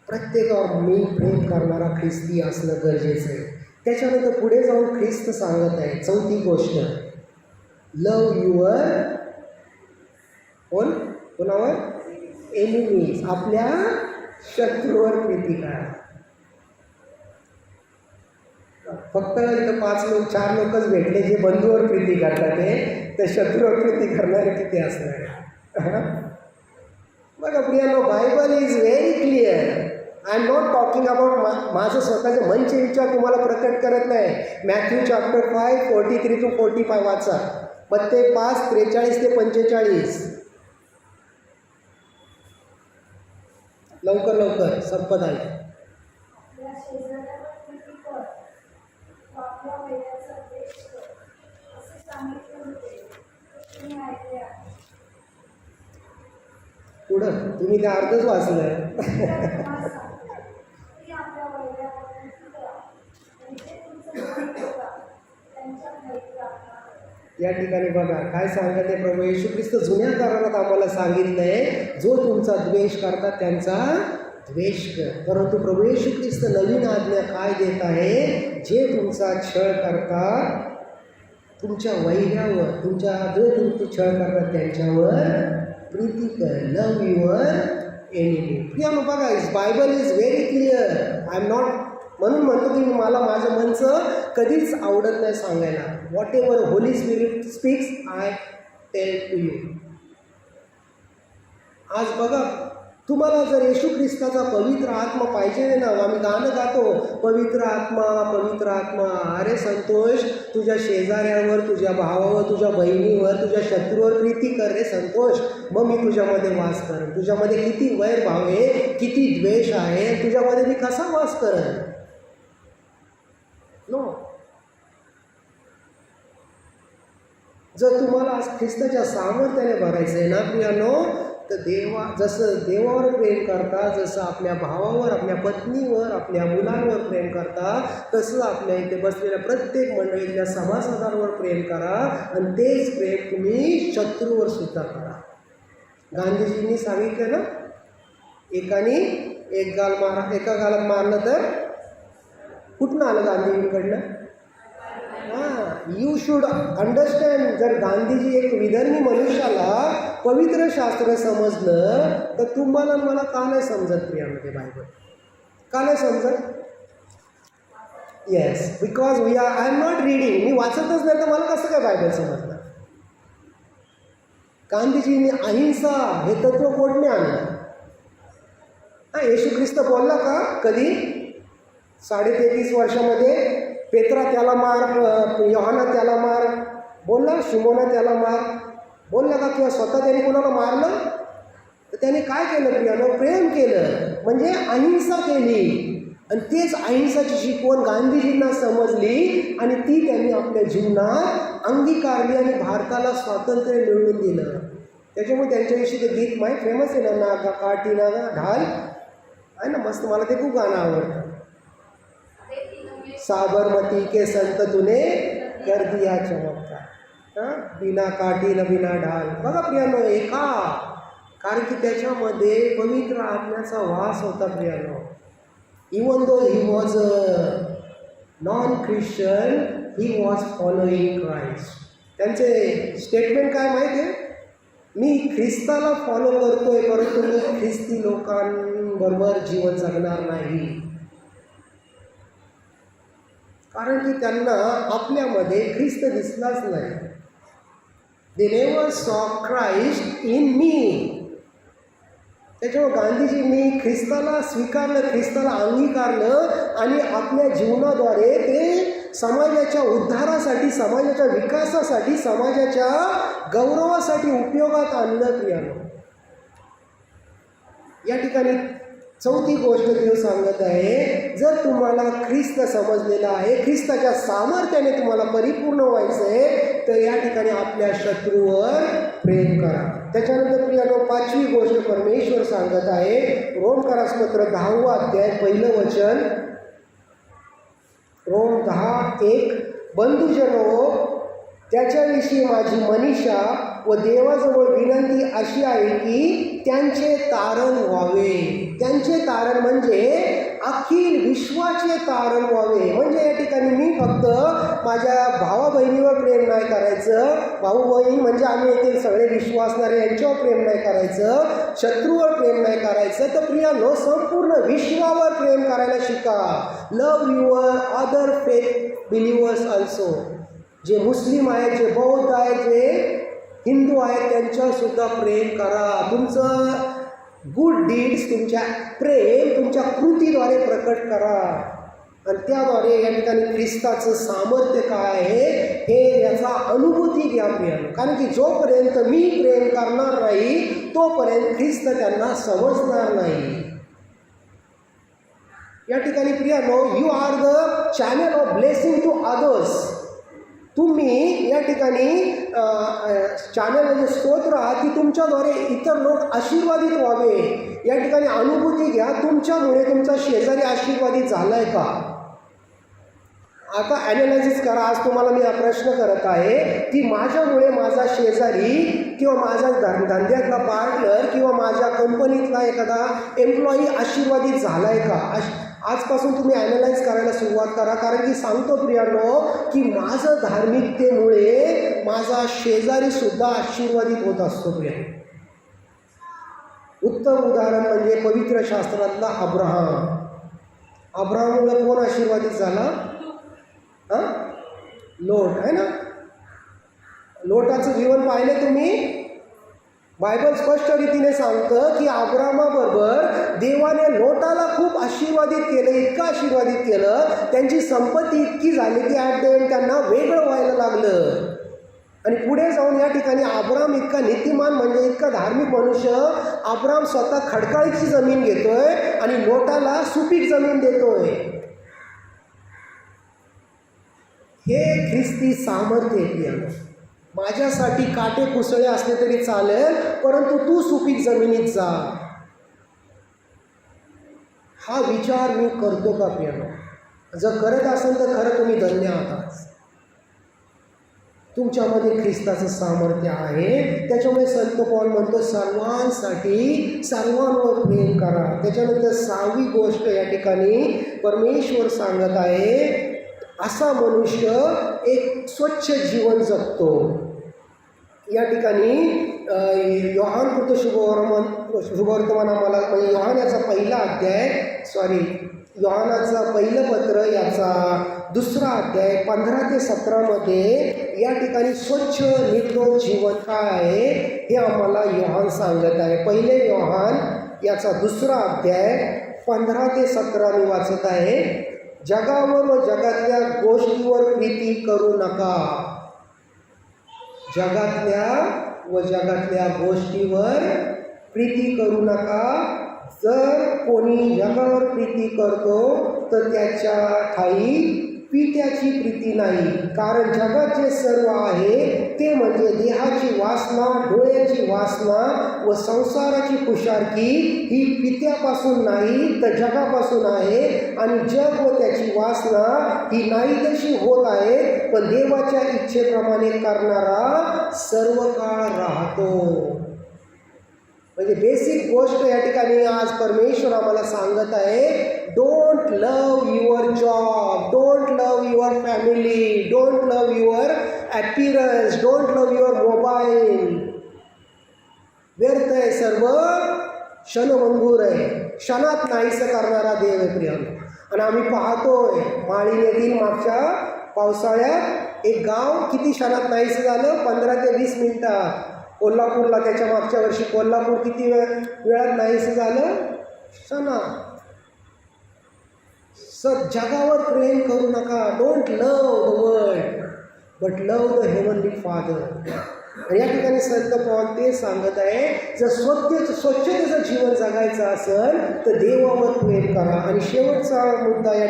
प्रत्येकावर मी प्रेम करणारा ख्रिस्ती असणं गरजेचं आहे. त्याच्यानंतर पुढे जाऊन ख्रिस्त सांगत आहे 4थी गोष्ट, लव युअर कोणावर? एनिमीज. आपल्या शत्रूवर प्रीती करा. फक्त इथं 4 लोकच भेटले जे बंधूवर प्रीती करतात, ते शत्रूवर प्रीती करणारे किती असणार? बघा प्रियानो, Bible is very clear. I am not talking about माझं स्वतःचे मनचे विचार तुम्हाला प्रकट करत नाही. मॅथ्यू चॅप्टर 5 43 to 45 वाचा. मत्ते 5 43 ते 45. लवकर संपत आहे. पुढं तुम्ही ते अर्धच वाचलं. या ठिकाणी बघा काय सांगत आहे प्रभू येशू ख्रिस्त. जुन्या करारात आम्हाला सांगितलंय, जो तुमचा द्वेष करतात त्यांचा द्वेष कर. परंतु प्रभू येशू ख्रिस्त नवीन आज्ञा काय देत आहे? जे तुमचा छळ करतात, तुमच्या वैरावर, जो तुमची छळ करतात त्यांच्यावर प्रीती कर. लव युअर एनिमी. प्रियानो बघा, Bible is very clear. I am not, म्हणून म्हणतो की मला माझं मनचं कधीच आवडत नाही सांगायला. Whatever Holy Spirit speaks I tell to you. आज बघा, तुम्हाला जर येशू ख्रिस्ताचा पवित्र आत्मा पाहिजे ना, आम्ही गाणं गातो, पवित्र आत्मा पवित्र आत्मा. अरे संतोष, तुझ्या शेजाऱ्यावर, तुझ्या भावावर, तुझ्या बहिणीवर, तुझ्या शत्रूवर प्रीती कर रे संतोष. मग मी तुझ्यामध्ये वास करेन. तुझ्यामध्ये किती वैरभाव आहे, किती द्वेष आहे, तुझ्यामध्ये मी कसा वास करेन? नो. जर तुम्हाला आज ख्रिस्ताच्या सामर्थ्याने भरायचं आहे ना प्रियानो, तर जसं देवावर प्रेम करता, जसं आपल्या भावावर, आपल्या पत्नीवर, आपल्या मुलांवर प्रेम करता, तसं आपल्या इथे बसलेल्या प्रत्येक मंडळीतल्या सभासदांवर प्रेम करा आणि तेच प्रेम तुम्ही शत्रूवर सुद्धा करा. गांधीजींनी सांगितलं ना, एकाने एका गालात मारलं तर कुठनं आलं गांधीजींकडनं? You should understand. जर गांधीजी एक विधर्मी मनुष्याला पवित्र शास्त्र समजलं तर तुम्हाला मला का नाही समजत प्रियामध्ये बायबल? का नाही समजत? Yes, because I am not reading. मी वाचतच नाही तर मला कसं काय बायबल समजलं? गांधीजींनी अहिंसा हे तत्व कोणने आणलं? येशू ख्रिस्त बोलला का कधी 33.5 वर्षामध्ये? पेत्रा त्याला मार, योहाना त्याला मार बोलला, शिमोना त्याला मार बोलला का? किंवा स्वतः त्यांनी कोणाला मारलं? तर त्याने काय केलं प्रियानं? प्रेम केलं, म्हणजे अहिंसा केली. आणि तेच अहिंसाची शिकवण गांधीजींना समजली आणि ती त्यांनी आपल्या जीवनात अंगीकारली आणि भारताला स्वातंत्र्य मिळवून दिलं. त्याच्यामुळे त्यांच्याविषयी ते गीत माहीत फेमस आहे ना, नागा काठी नागा ढाल आहे ना, मस्त. मला ते खूप गाणं आवडतं. साबरमती के संत तूने कर दिया चमत्कार, बिना काठी न बिना ढाल. बघा प्रियानो, एका कारण की त्याच्यामध्ये पवित्र आत्म्याचा वास होता प्रियानो. Even though he was a non Christian, he was following Christ. त्यांचे स्टेटमेंट काय माहिती आहे? मी ख्रिस्ताला फॉलो करतोय, परंतु मी ख्रिस्ती लोकांबरोबर जीवन जगणार नाही. कारण की त्यांना आपल्यामध्ये ख्रिस्त दिसलाच नाही. दे नेवर सॉ क्राइस्ट इन मी. त्याच्यामुळे गांधीजींनी ख्रिस्ताला स्वीकारलं, ख्रिस्ताला अंगीकारलं आणि आपल्या जीवनाद्वारे ते समाजाच्या उद्धारासाठी, समाजाच्या विकासासाठी, समाजाच्या गौरवासाठी उपयोगात आणलं प्रियानो. या ठिकाणी चौथी गोष्ट देव सांगत आहे, जर तुम्हाला ख्रिस्त समजलेला आहे, ख्रिस्ताच्या सामर्थ्याने तुम्हाला परिपूर्ण व्हायचं आहे, तर या ठिकाणी आपल्या शत्रूवर प्रेम करा. त्याच्यानंतर प्रियानो, 5वी गोष्ट परमेश्वर सांगत आहे, रोमकरासपत्र 10वा अध्याय 1 वचन, रोम 10:1. बंधुजनो, त्याच्याविषयी माझी मनीषा व देवाजवळ विनंती अशी आहे की त्यांचे तारण व्हावे. त्यांचे तारण म्हणजे अखिल विश्वाचे तारण व्हावे. म्हणजे या ठिकाणी मी फक्त माझ्या भावा बहिणीवर प्रेम नाही करायचं, भाऊ बहीण म्हणजे आम्ही येथील सगळे विश्वासणारे यांच्यावर प्रेम नाही करायचं, शत्रूवर प्रेम नाही करायचं, तर प्रियानो संपूर्ण विश्वावर प्रेम करायला शिका. Love your other faith believers also. जे मुस्लिम आहेत, जे बौद्ध आहेत, जे हिंदू आहेत, त्यांच्यासुद्धा प्रेम करा. तुमचं गुड डीड्स, तुमच्या प्रेम तुमच्या कृतीद्वारे प्रकट करा आणि त्याद्वारे या ठिकाणी ख्रिस्ताचं सामर्थ्य काय आहे हे याचा अनुभूती घ्या प्रियानो. कारण की जोपर्यंत मी प्रेम करणार नाही तोपर्यंत ख्रिस्त त्यांना समजणार नाही. या ठिकाणी प्रियानो, you are the channel of blessing to others. तुम्ही या ठिकाणी चॅनल म्हणजे स्तोत्र आहात की तुमच्याद्वारे इतर लोक आशीर्वादित व्हावे. या ठिकाणी अनुभूती घ्या, तुमच्यामुळे तुमचा शेजारी आशीर्वादित झाला आहे का? आता ॲनालायसिस करा. आज तुम्हाला मी हा प्रश्न करत आहे की माझ्यामुळे माझा शेजारी किंवा माझा धंद्यातला पार्टनर किंवा माझ्या कंपनीतला एखादा एम्प्लॉई आशीर्वादित झाला आहे का? आजपासून तुम्ही ॲनालाइज करायला सुरुवात करा. कारण की सांगतो प्रियानो की माझं धार्मिकतेमुळे माझा शेजारीसुद्धा आशीर्वादित होत असतो प्रियानो. उत्तम उदाहरण म्हणजे पवित्र शास्त्रातला अब्राहम. अब्राहममुळे कोण आशीर्वादित झाला? लोट आहे ना. लोटाचं जीवन पाहिलं तुम्ही? बायबल स्पष्ट रीतीने सांगतं की अब्रामाबरोबर देवाने लोटाला खूप आशीर्वादित केलं, इतकं आशीर्वादित केलं, त्यांची संपत्ती इतकी झाली की ॲट द एंड त्यांना वेगळं व्हायला लागलं. आणि पुढे जाऊन या ठिकाणी अब्राम इतका नीतिमान म्हणजे इतका धार्मिक मनुष्य, अब्राम स्वतः खडकाळीची जमीन घेतोय आणि लोटाला सुपीक जमीन देतोय. हे ख्रिस्ती सामर्थ्य आहे. माझ्यासाठी काटे कुसळे असले तरी चालेल, परंतु तू सुपीक जमिनीत जा. हा विचार मी करतो का प्रियानो? जर करत असेल तर खरं तुम्ही धन्य आहात. तुमच्यामध्ये ख्रिस्ताचं सामर्थ्य आहे. त्याच्यामुळे संत पौल म्हणतो सर्वांसाठी सर्वांवर प्रेम करा. त्याच्यानंतर 6वी गोष्ट या ठिकाणी परमेश्वर सांगत आहे, असा मनुष्य एक स्वच्छ जीवन जगतो. या ठिकाणी योहानकृत शुभवर्तमान आम्हाला, म्हणजे योहानाचा पहिला अध्याय, योहानाचं पहिलं पत्र याचा 2रा अध्याय 15 ते 17 मध्ये या ठिकाणी स्वच्छ निर्दोष जीवन काय आहे हे आम्हाला योहान सांगत आहे. पहिले योहान याचा 2रा अध्याय 15 ते 17 मी वाचत आहे. जगावर व जगातल्या गोष्टीवर प्रीती करू नका. जगातल्या व जगातल्या गोष्टीवर प्रीती करू नका. जर कोणी जगावर प्रीती करतो तर त्याच्या ठाई पित्याची प्रीती नाही. कारण जगात जे सर्व आहे ते म्हणजे देहाची वासना, डोळ्याची वासना व संसाराची कुशारकी ही पित्यापासून नाही तर जगापासून आहे. आणि जग व त्याची वासना ही नाही तशी होत आहे, पण देवाच्या इच्छेप्रमाणे करणारा सर्व काळ राहतो. म्हणजे बेसिक गोष्ट या ठिकाणी आज परमेश्वर आम्हाला सांगत आहे, don't love your job, don't love your family, don't love your appearance, don't love your mobile. व्यर्थ आहे सर्व, क्षणभंगूर आहे, क्षणात नाहीसं करणारा देव आहे प्रियानो. आणि आम्ही पाहतोय माळीनेतील मागच्या पावसाळ्यात एक गाव किती क्षणात नाहीसं झालं, 15 ते 20 मिनिटात. कोल्हापूरला त्याच्या मागच्या वर्षी कोल्हापूर किती वेळात नाहीसं झालं, क्षणात. जगावर प्रेम करू नका. Don't love the world but love the heavenly father. आणि या ठिकाणी संत पौल ते सांगत आहे, जर स्वच्छतेचं जीवन जगायचं असेल तर देवावर प्रेम करा. आणि शेवटचा मुद्दा या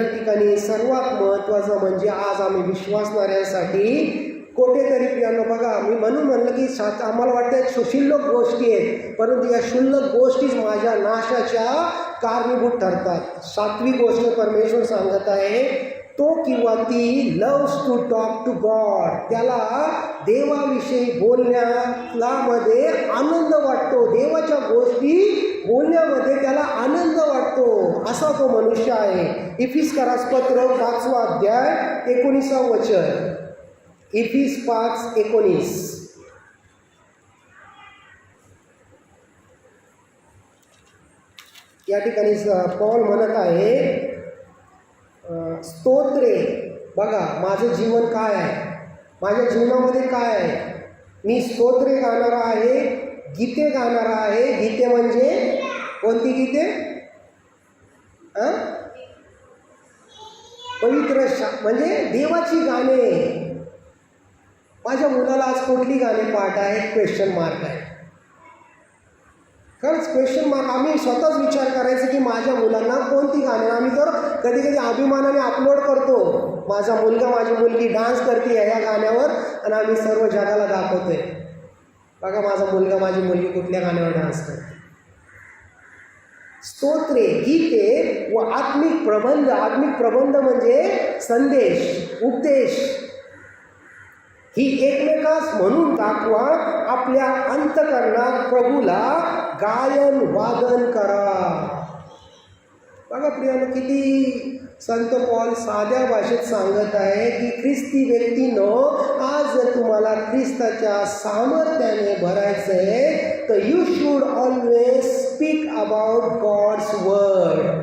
ठिकाणी सर्वात महत्त्वाचा म्हणजे आज आम्ही विश्वासणाऱ्यांसाठी कुठेतरी प्रियानो बघा, मी म्हणलं की आम्हाला वाटतं क्षुल्लक गोष्टी आहेत, परंतु या क्षुल्लक गोष्टीच माझ्या नाशाच्या कारणीभूत ठरतात. 7वी गोष्ट परमेश्वर सांगत आहे, तो किंवा ती loves to talk to God. त्याला देवाविषयी बोलण्यामध्ये आनंद वाटतो. देवाच्या गोष्टी बोलण्यामध्ये त्याला आनंद वाटतो, असा तो मनुष्य आहे. इफिसकरास पत्र 5वा अध्याय 19वा वचन. इफिस 5:19. या ठिकाणी पौल म्हणत आहे, स्तोत्रे. बघा माझं जीवन काय आहे, माझ्या जीवनामध्ये काय आहे. मी स्तोत्रे गाणारा आहे, गीते गाणारा आहे. गीते म्हणजे कोणती गीते? पवित्र म्हणजे देवाची गाणे. माझ्या मुलाला आज कुठली गाणी पाठ आहेत? क्वेश्चन मार्क आहे. खरंच क्वेश्चन मार्क. आम्ही स्वतःच विचार करायचं की माझ्या मुलांना कोणती गाणी. आम्ही तर कधी कधी अभिमानाने अपलोड करतो, माझा मुलगा माझी मुलगी डान्स करते या गाण्यावर, आणि आम्ही सर्व जगाला दाखवतोय, बघा माझा मुलगा माझी मुलगी कुठल्या गाण्यावर डान्स करते. स्तोत्रे, गीते व आत्मिक प्रबंध. आत्मिक प्रबंध म्हणजे संदेश, उपदेश ही एकमेकास म्हणून दाखवा. आपल्या अंतकरणात प्रभूला गायन वादन करा. बघा प्रियानो, किती संत पौल साध्या भाषेत सांगत आहे की ख्रिस्ती व्यक्तीनं आज जर तुम्हाला ख्रिस्ताच्या सामर्थ्याने भरायचं आहे तर you should always speak about God's word.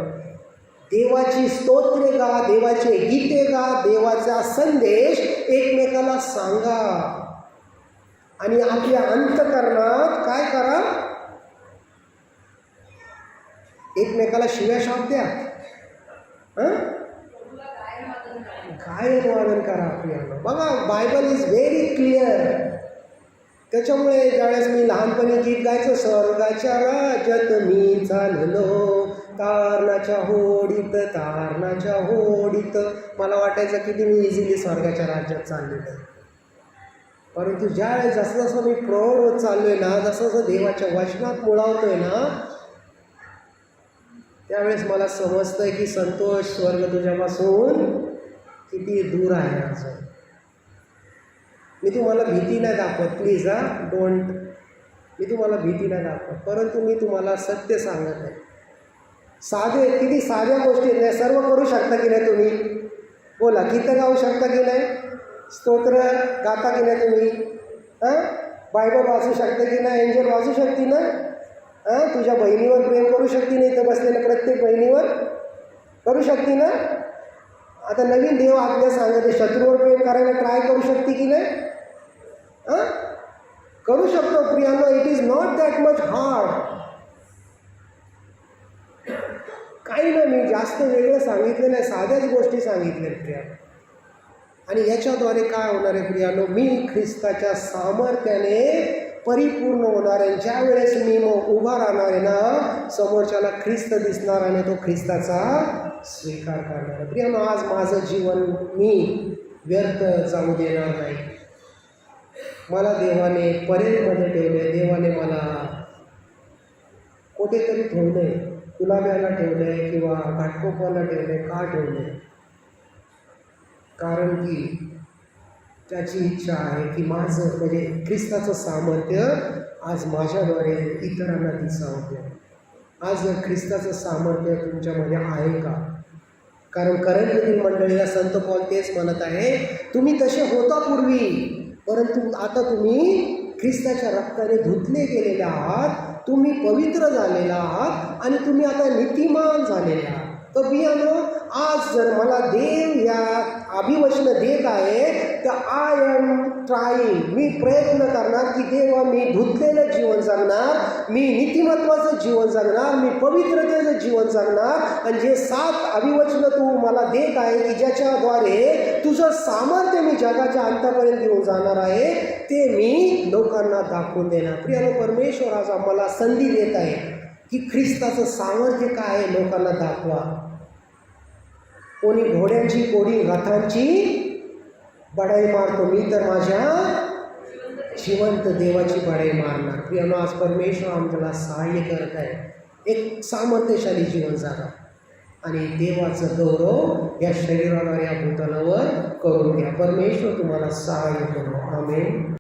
देवाची स्तोत्रे गा, देवाचे गीते गा, देवाचा संदेश एकमेकाला सांगा. आणि आपल्या अंतकरणात काय करा? एकमेकाला शिव्या शाप द्या, गायन वादन करा आपल्याला. बघा बायबल इज व्हेरी क्लिअर. त्याच्यामुळे ज्यावेळेस मी लहानपणी गीत गायचो, स्वर्गाच्या राज्यात मी चाललो तारणाच्या होडीत, तारणाच्या होडीत, मला वाटायचं की मी इझिली स्वर्गाच्या राज्यात चाललेलं आहे. परंतु ज्यावेळेस जसं जसं मी प्रौढ होत चाललोय ना, जसं जसं देवाच्या वचनात मुळावतोय ना, त्यावेळेस मला समजतंय की संतोष स्वर्ग तुझ्यापासून किती दूर आहे. असं मी तुम्हाला भीती नाही दाखवत, प्लीज डोंट. मी तुम्हाला भीती नाही दाखवत, परंतु मी तुम्हाला सत्य सांगत आहे. किती साध्या गोष्टी नाही, सर्व करू शकता की नाही तुम्ही? बोला, गीतं गाऊ शकता की नाही? स्तोत्र गाता की नाही तुम्ही? बायबल वाचू शकता की नाही? एंजल वाचू शकते ना? तुझ्या बहिणीवर प्रेम करू शकते नाही तर बसलेल्या प्रत्येक बहिणीवर करू शकते ना? आता नवीन देव आज्ञा सांगते, शत्रूवर प्रेम करायला ट्राय करू शकते की नाही? करू शकतो प्रियांनो. It is not that much hard. काही नाही, मी जास्त वेगळं सांगितलं नाही, साध्याच गोष्टी सांगितल्या प्रिया. आणि याच्याद्वारे काय होणार आहे प्रियानो? मी ख्रिस्ताच्या सामर्थ्याने परिपूर्ण होणार आहे. ज्या वेळेस मी मग उभा राहणार आहे ना, समोरच्याला ख्रिस्त दिसणार आणि तो ख्रिस्ताचा स्वीकार करणार आहे. प्रियानो, आज माझं जीवन मी व्यर्थ जाऊ देणार नाही. मला देवाने परेडमध्ये ठेवले, देवाने मला कुठेतरी ठेवले, गुलाब्याला ठेवले किंवा घाटकोपरला ठेवले. का ठेवले? कारण की त्याची इच्छा आहे की माझं म्हणजे ख्रिस्ताचं सामर्थ्य आज माझ्याद्वारे इतरांना दिसावं. आज ख्रिस्ताचं सामर्थ्य तुमच्यामध्ये आहे का? कारण करंजीतील मंडळीला संत पौल तेच म्हणत आहे, तुम्ही तसे होता पूर्वी, परंतु आता तुम्ही ख्रिस्ताच्या रक्ताने धुतले गेलेले आहात, तुम्ही पवित्र झालेला आहात आणि तुम्ही आता नीतिमान झालेले आहात. तर बियानो, आज जर मला देव या अभिवचन देत आहे तर आय एम ट्राईंग, मी प्रयत्न करणार की देवा मी धुतलेलं जीवन जगणार, मी नीतिमत्वाचं जीवन जगणार, मी पवित्रतेचं जीवन जगणार. आणि जे 7 अभिवचन तू मला देत आहे की ज्याच्याद्वारे तुझं सामर्थ्य मी जगाच्या अंतापर्यंत घेऊन जाणार आहे, ते मी लोकांना दाखवून देणार. प्रियानो, परमेश्वर आज आम्हाला संधी देत आहे की ख्रिस्ताचं सामर्थ्य काय आहे लोकांना दाखवा. कोणी घोड्यांची, कोणी रथांची बढाई मारतो, मी तर माझ्या जिवंत देवाची बढाई मारणार. प्रियानो, आज परमेश्वर आम्हाला सहाय्य करत आहे एक सामर्थ्यशाली जीवन जगा आणि देवाचं गौरव या शरीरावर या भूतलावर करून घ्या. परमेश्वर तुम्हाला सहाय्य करो. आमेन.